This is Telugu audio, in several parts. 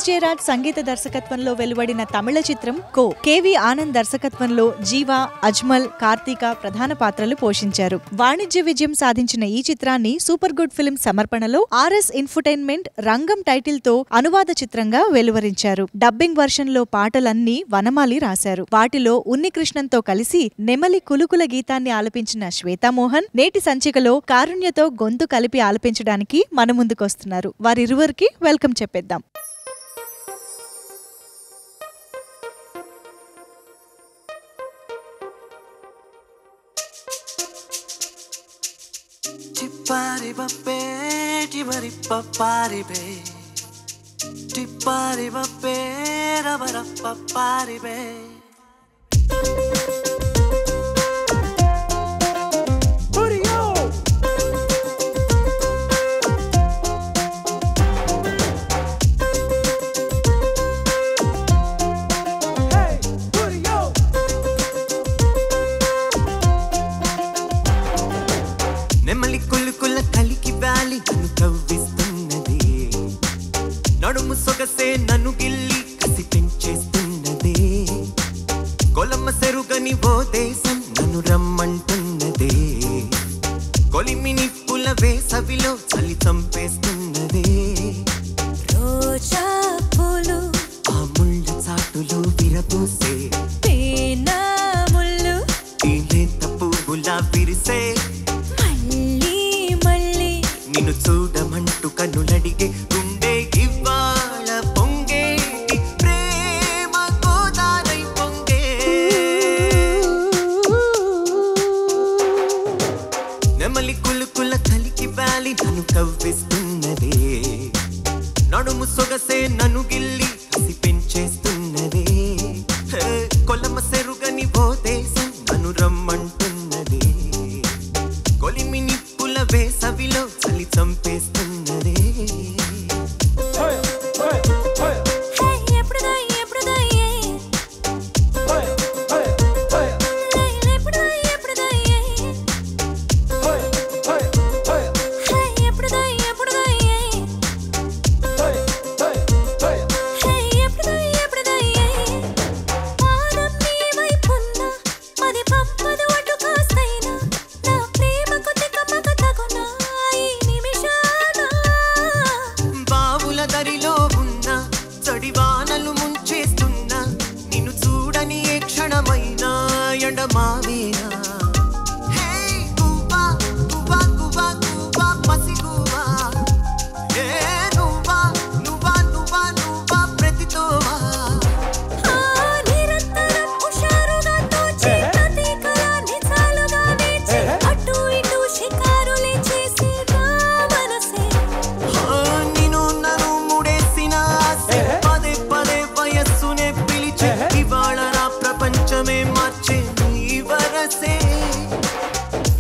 జయరాజ్ సంగీత దర్శకత్వంలో వెలువడిన తమిళ చిత్రం కో. కెవి ఆనంద్ దర్శకత్వంలో జీవా, అజ్మల్, కార్తీక ప్రధాన పాత్రలు పోషించారు. వాణిజ్య విజయం సాధించిన ఈ చిత్రాన్ని సూపర్ గుడ్ ఫిల్మ్ సమర్పణలో ఆర్ఎస్ ఇన్ఫోటైన్మెంట్ రంగం టైటిల్ తో అనువాద చిత్రంగా వెలువరించారు. డబ్బింగ్ వర్షన్ లో పాటలన్నీ వనమాలి రాశారు. వాటిలో ఉన్నికృష్ణన్తో కలిసి నెమలి కులుకుల గీతాన్ని ఆలపించిన శ్వేతామోహన్ నేటి సంచికలో కారుణ్యతో గొంతు కలిపి ఆలపించడానికి మన ముందుకొస్తున్నారు. వారిరువురికి వెల్కమ్ చెప్పేద్దాం. Tipari bappe, tipari papari be. Tipari bappe, rabara papari be. నెమలి కులుకుల కలికి వ్యాలి నన్ను కవ్విస్తున్నది. నడుము సొగసే నన్ను గిల్లి కసి పెంచేస్తున్నది. కొలమ్మ సెరుగని ఓ దేశం నన్ను రమ్మంటున్నది. కొలిమి నిప్పుల వేసవిలో చలి చంపేస్తున్నది. రోజా పూలు ఆ ముళ్ళ చాటులు విరబూసే పేనా ముళ్ళు ఈ లేత పువ్వులా విరిసే నిన్ను చూడమంటూ కన్నులడిగే గుండె ఇవ్వాళ పొంగేటి ప్రేమ గోదారై పొంగే. నెమలి కులుకుల కలికి వ్యాలి నన్ను కవ్విస్తున్నది. నడుము సొగసే నన్ను గిల్లి కసి పెంచేస్తున్నది. కొలమ సెరుగని ఓ దేశం నన్ను రమ్మంటున్నది. కొలిమి నిప్పుల వేసవిలో చలి చంపేస్తున్నది.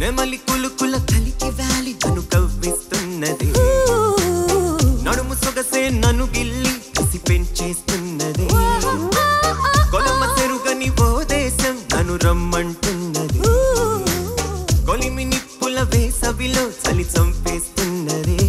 నెమలి కులుకుల కలికి వ్యాలి నన్ను కవ్విస్తున్నది. నడుము సొగసే నన్ను గిల్లి కసి పెంచేస్తున్నది. కొలమ తెరుగని ఓ దేశం నన్ను రమ్మంటున్నది. కొలిమి నిప్పుల వేసవిలో చలి చంపేస్తున్నది.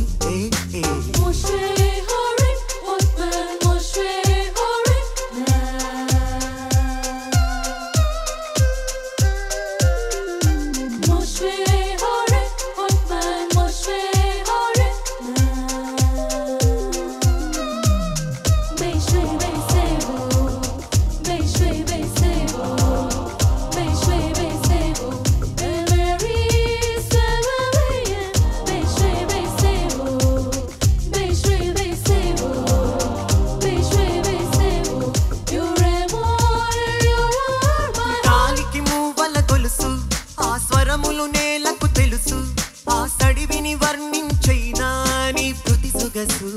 నేలకు తెలుసు ఆ సడివిని వర్ణించైనా నీ ప్రతి సొగసు.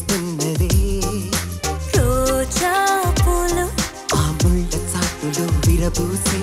వస్తున్నదే రోజా పూలు ఆ ముళ్ళ చాటులో విరబూసే